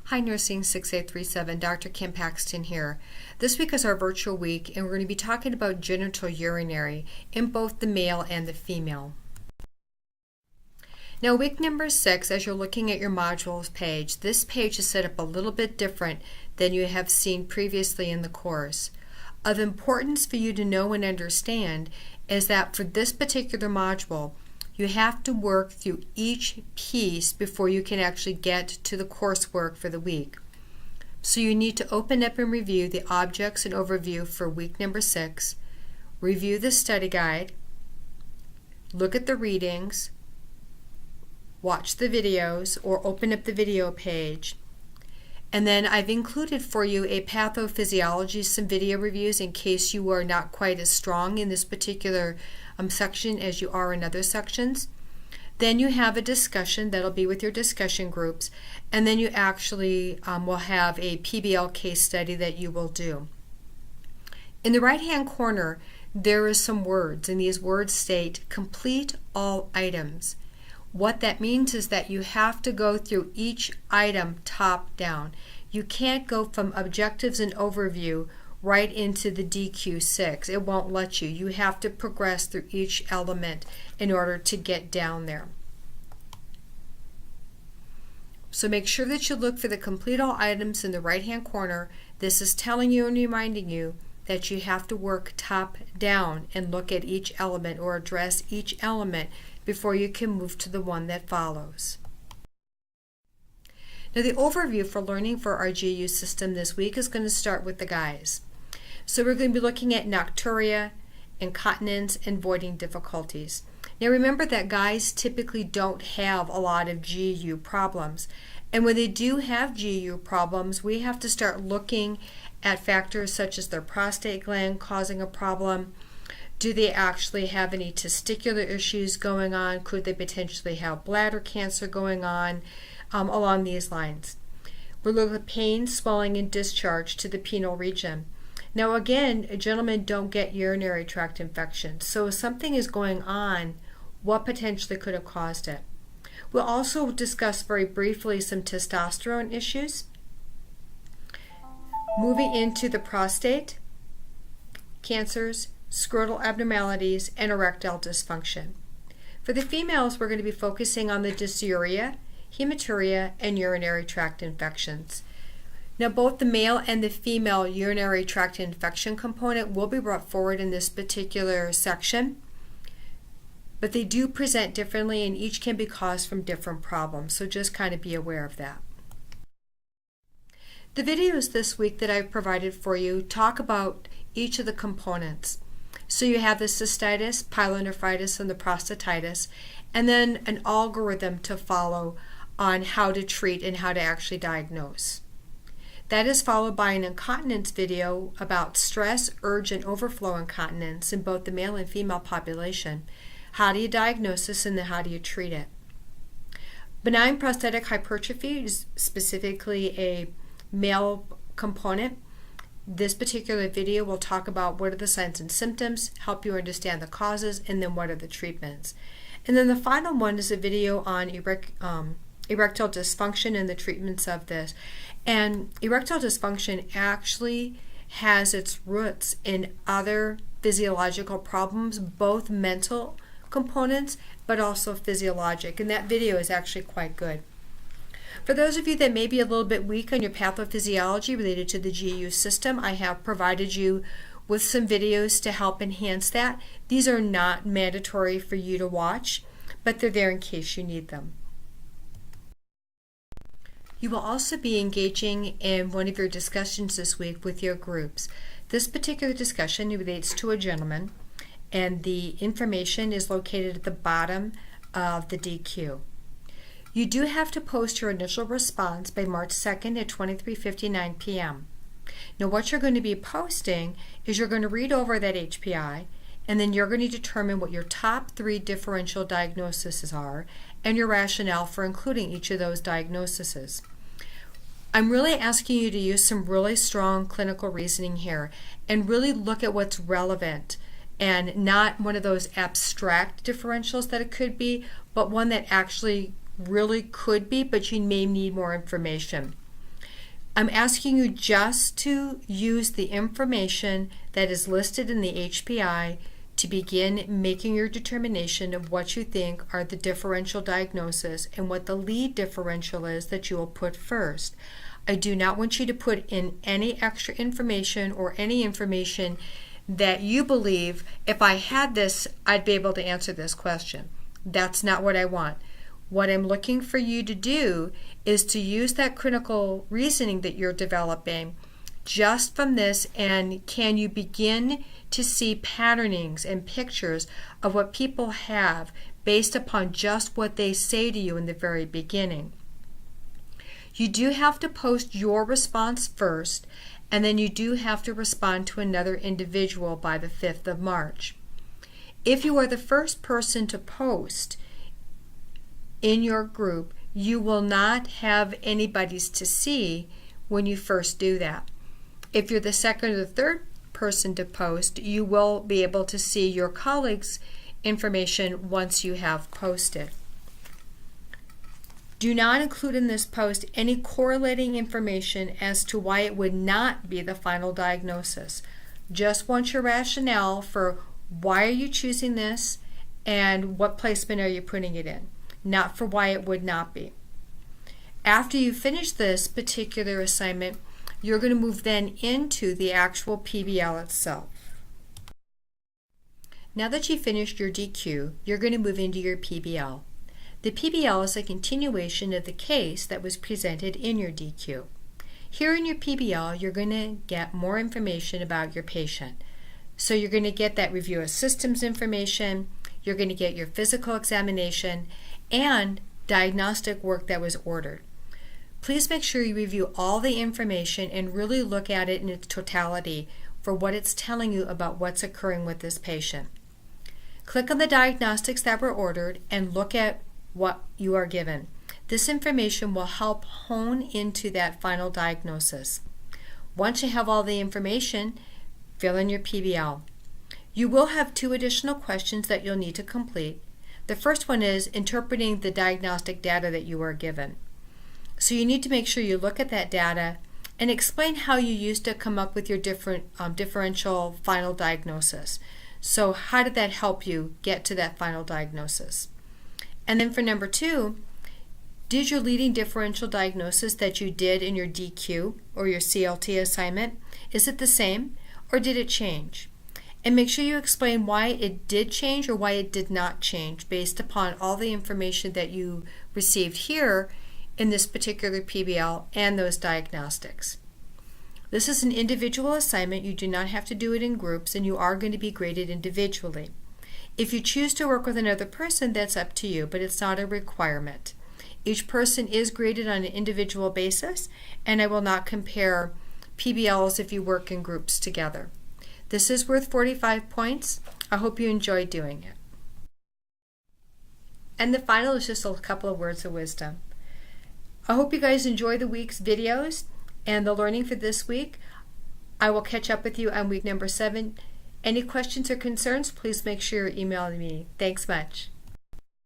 Hi, Nursing 6837, Dr. Kim Paxton here. This week is our virtual week, and we're going to be talking about genitourinary in both the male and the female. Now, week number 6, as you're looking at your modules page, this page is set up a little bit different than you have seen previously in the course. Of importance for you to know and understand is that for this particular module, you have to work through each piece before you can actually get to the coursework for the week. So you need to open up and review the objects and overview for week number 6, review the study guide, look at the readings, watch the videos or open up the video page, and then I've included for you a pathophysiology, some video reviews in case you are not quite as strong in this particular section as you are in other sections. Then you have a discussion that'll be with your discussion groups, and then you actually will have a PBL case study that you will do. In the right hand corner there is some words, and these words state complete all items. What that means is that you have to go through each item top down. You can't go from objectives and overview right into the DQ6. It won't let you. You have to progress through each element in order to get down there. So make sure that you look for the complete all items in the right hand corner. This is telling you and reminding you that you have to work top down and look at each element or address each element before you can move to the one that follows. Now, the overview for learning for our GU system this week is going to start with the guys. So we're going to be looking at nocturia, incontinence, and voiding difficulties. Now remember that guys typically don't have a lot of GU problems. And when they do have GU problems, we have to start looking at factors such as their prostate gland causing a problem. Do they actually have any testicular issues going on? Could they potentially have bladder cancer going on along these lines? We're looking at pain, swelling, and discharge to the penile region. Now again, gentlemen don't get urinary tract infections, so if something is going on, what potentially could have caused it? We'll also discuss very briefly some testosterone issues. Moving into the prostate, cancers, scrotal abnormalities, and erectile dysfunction. For the females, we're going to be focusing on the dysuria, hematuria, and urinary tract infections. Now, both the male and the female urinary tract infection component will be brought forward in this particular section, but they do present differently and each can be caused from different problems, so just kind of be aware of that. The videos this week that I've provided for you talk about each of the components. So you have the cystitis, pyelonephritis, and the prostatitis, and then an algorithm to follow on how to treat and how to actually diagnose. That is followed by an incontinence video about stress, urge, and overflow incontinence in both the male and female population. How do you diagnose this, and then how do you treat it? Benign prostatic hypertrophy is specifically a male component. This particular video will talk about what are the signs and symptoms, help you understand the causes, and then what are the treatments. And then the final one is a video on erectile dysfunction and the treatments of this. And erectile dysfunction actually has its roots in other physiological problems, both mental components but also physiologic, and that video is actually quite good. For those of you that may be a little bit weak on your pathophysiology related to the GU system, I have provided you with some videos to help enhance that. These are not mandatory for you to watch, but they're there in case you need them. You will also be engaging in one of your discussions this week with your groups. This particular discussion relates to a gentleman, and the information is located at the bottom of the DQ. You do have to post your initial response by March 2nd at 23:59 p.m. Now what you're going to be posting is you're going to read over that HPI, and then you're going to determine what your top 3 differential diagnoses are and your rationale for including each of those diagnoses. I'm really asking you to use some really strong clinical reasoning here and really look at what's relevant and not one of those abstract differentials that it could be, but one that actually really could be, but you may need more information. I'm asking you just to use the information that is listed in the HPI to begin making your determination of what you think are the differential diagnosis and what the lead differential is that you will put first. I do not want you to put in any extra information or any information that you believe, if I had this, I'd be able to answer this question. That's not what I want. What I'm looking for you to do is to use that critical reasoning that you're developing just from this, and can you begin to see patternings and pictures of what people have based upon just what they say to you in the very beginning. You do have to post your response first, and then you do have to respond to another individual by the 5th of March. If you are the first person to post in your group, you will not have anybody's to see when you first do that. If you're the second or the third person to post, you will be able to see your colleagues' information once you have posted. Do not include in this post any correlating information as to why it would not be the final diagnosis. Just want your rationale for why are you choosing this and what placement are you putting it in, not for why it would not be. After you finish this particular assignment, you're going to move then into the actual PBL itself. Now that you've finished your DQ, you're going to move into your PBL. The PBL is a continuation of the case that was presented in your DQ. Here in your PBL, you're going to get more information about your patient. So you're going to get that review of systems information, you're going to get your physical examination, and diagnostic work that was ordered. Please make sure you review all the information and really look at it in its totality for what it's telling you about what's occurring with this patient. Click on the diagnostics that were ordered and look at what you are given. This information will help hone into that final diagnosis. Once you have all the information, fill in your PBL. You will have 2 additional questions that you'll need to complete. The first one is interpreting the diagnostic data that you are given. So you need to make sure you look at that data and explain how you used to come up with your differential final diagnosis. So how did that help you get to that final diagnosis? And then for number 2, did your leading differential diagnosis that you did in your DQ or your CLT assignment, is it the same or did it change? And make sure you explain why it did change or why it did not change based upon all the information that you received here in this particular PBL and those diagnostics. This is an individual assignment. You do not have to do it in groups, and you are going to be graded individually. If you choose to work with another person, that's up to you, but it's not a requirement. Each person is graded on an individual basis, and I will not compare PBLs if you work in groups together. This is worth 45 points. I hope you enjoy doing it. And the final is just a couple of words of wisdom. I hope you guys enjoy the week's videos and the learning for this week. I will catch up with you on week number 7. Any questions or concerns, please make sure you're emailing me. Thanks much.